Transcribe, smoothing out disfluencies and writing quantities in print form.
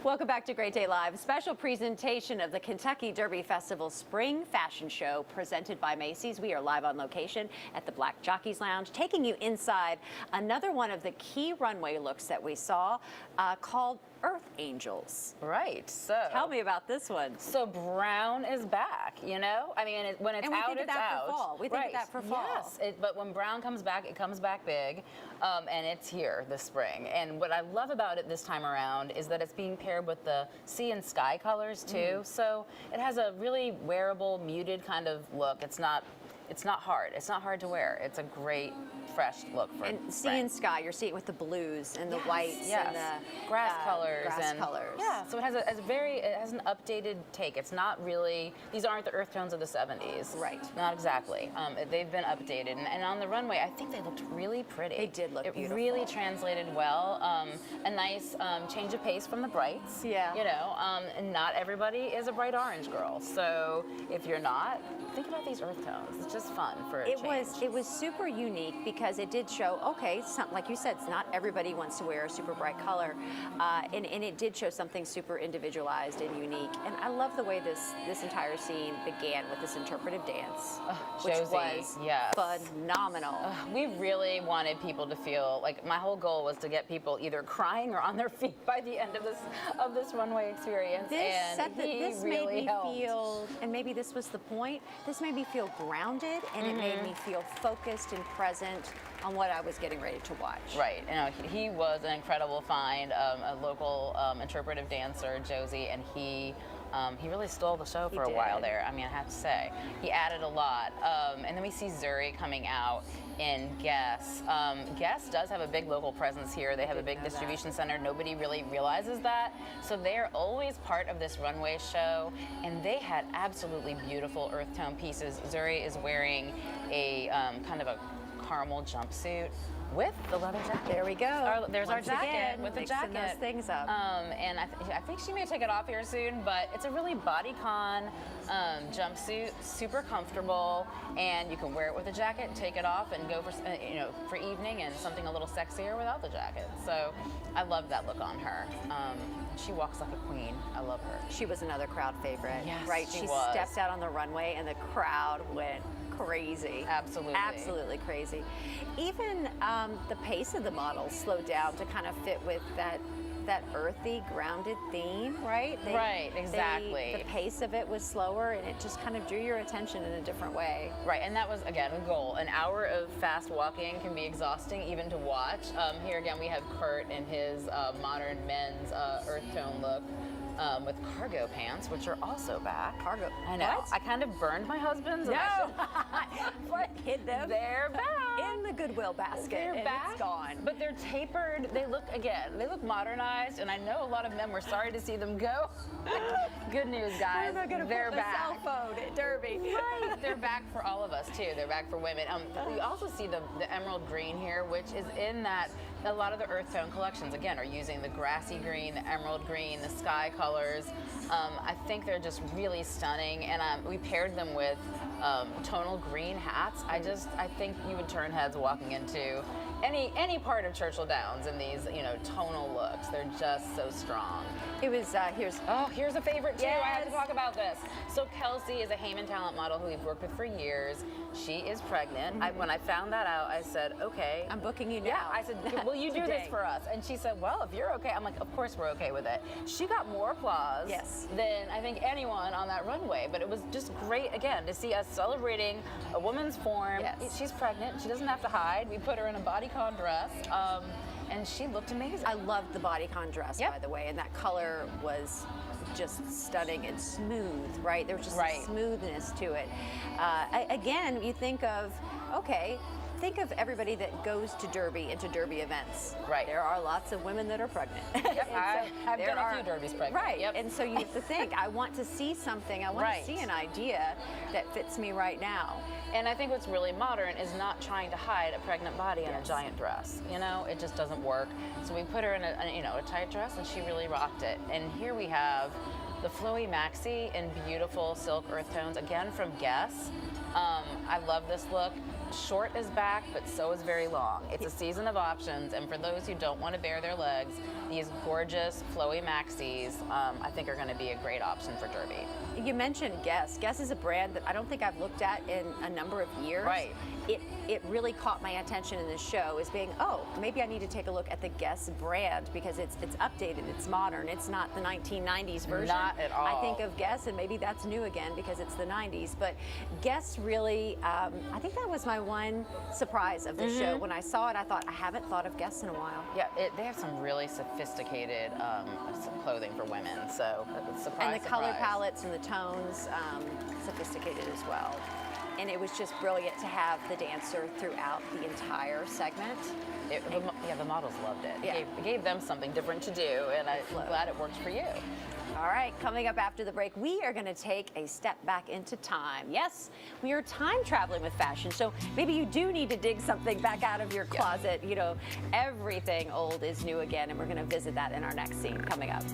Welcome back to Great Day Live. Special presentation of the Kentucky Derby Festival Spring Fashion Show presented by Macy's. We are live on location at the Black Jockeys Lounge, taking you inside another one of the key runway looks that we saw called Earth Angels. Right. So tell me about this one. So brown is back, you know? I mean, when it's out, it's out. For fall. We think of that for fall. Yes, but when brown comes back, it comes back big, and it's here this spring. And what I love about it this time around is that it's being paired with the sea and sky colors too. So it has a really wearable, muted kind of look. It's not hard. It's not hard to wear. It's a great, fresh look for and spring. sea and sky. You're seeing it with the blues and the whites and the grass colors. Yeah, so it has an updated take. It's not really, these aren't the earth tones of the 70s. Right. Not exactly. They've been updated, and on the runway, I think they looked really pretty. They did look beautiful. It really translated well. A nice change of pace from the brights. Yeah. You know, and not everybody is a bright orange girl. So if you're not, think about these earth tones. It's just fun for a change. It was super unique because it did show, okay, like you said, it's not everybody wants to wear a super bright color, and it did show something super individualized and unique. And I love the way this entire scene began with this interpretive dance, which Josie, was phenomenal. We really wanted people to feel like, my whole goal was to get people either crying or on their feet by the end of this runway experience. This made me feel, and maybe this was the point, this made me feel grounded, and it made me feel focused and present on what I was getting ready to watch. Right. You know, he was an incredible find, a local interpretive dancer, Josie, and he really stole the show for a while there. I mean, I have to say, he added a lot. And then we see Zuri coming out in Guess. Guess does have a big local presence here. They have a big distribution center. Nobody really realizes that. So they're always part of this runway show, and they had absolutely beautiful earth tone pieces. Zuri is wearing a kind of a caramel jumpsuit with the leather jacket. There we go. There's our jacket with the jacket. Those things up. And I think she may take it off here soon, but it's a really bodycon jumpsuit, super comfortable, and you can wear it with a jacket, take it off, and go for evening and something a little sexier without the jacket. So I love that look on her. She walks like a queen. I love her. She was another crowd favorite. Yes, right? she was. Stepped out on the runway, and the crowd went crazy. Absolutely. Absolutely crazy. Even the pace of the models slowed down to kind of fit with that earthy, grounded theme, right? Right, exactly. The pace of it was slower, and it just kind of drew your attention in a different way. Right, and that was, again, a goal. An hour of fast walking can be exhausting even to watch. Here again, we have Kurt in his modern men's earth tone look. With cargo pants, which are also back. Cargo? I know. What? I kind of burned my husband's. No! What? Hid them? They're back. In the Goodwill basket. They're back. It's gone. But they're tapered. They look modernized, and I know a lot of men were sorry to see them go. Good news, guys. They're back. Cell phone at Derby. Right. They're back for all of us, too. They're back for women. We also see the emerald green here, which is in that a lot of the earth tone collections, again, are using the grassy green, the emerald green, the sky colors. I think they're just really stunning, and we paired them with tonal green hats. I think you would turn heads walking into any part of Churchill Downs in these, tonal looks. They're just so strong. It was, here's a favorite too. Yes. I have to talk about this. So Kelsey is a Heyman talent model who we've worked with for years. She is pregnant. When I found that out, I said, okay. I'm booking you now. Yeah, I said, will you do this for us? And she said, well, if you're okay. I'm like, of course we're okay with it. She got more applause than I think anyone on that runway, but it was just great, again, to see us celebrating a woman's form. Yes. She's pregnant. She doesn't have to hide. We put her in a bodycon dress. And she looked amazing. I loved the bodycon dress, by the way, and that color was just stunning and smooth, right? There was just a smoothness to it. Again, you think of, think of everybody that goes to Derby and to Derby events. Right. There are lots of women that are pregnant. Yep, I've done a few Derbys pregnant. Right. Yep. And so you have to think, I want to see something, I want to see an idea that fits me right now. And I think what's really modern is not trying to hide a pregnant body in a giant dress. It just doesn't work. So we put her in a tight dress, and she really rocked it. And here we have the flowy maxi in beautiful silk earth tones, again from Guess. I love this look. short is back, but so is very long. It's a season of options, and for those who don't want to bare their legs, these gorgeous flowy maxis, I think are going to be a great option for Derby. You mentioned Guess. Guess is a brand that I don't think I've looked at in a number of years. Right. It really caught my attention in this show as being, oh, maybe I need to take a look at the Guess brand because it's updated, it's modern, it's not the 1990s version. Not at all. I think of Guess, and maybe that's new again because it's the 90s. But Guess really, I think that was my one surprise of the show. When I saw it, I thought, I haven't thought of Guess in a while. Yeah, they have some really sophisticated some clothing for women, so surprise. And the color palettes and the tones, sophisticated as well. And it was just brilliant to have the dancer throughout the entire segment. The models loved it. Yeah. It gave them something different to do, and I'm glad it worked for you. All right, coming up after the break, we are going to take a step back into time. Yes, we are time traveling with fashion, so maybe you do need to dig something back out of your closet. You know, everything old is new again, and we're going to visit that in our next scene coming up.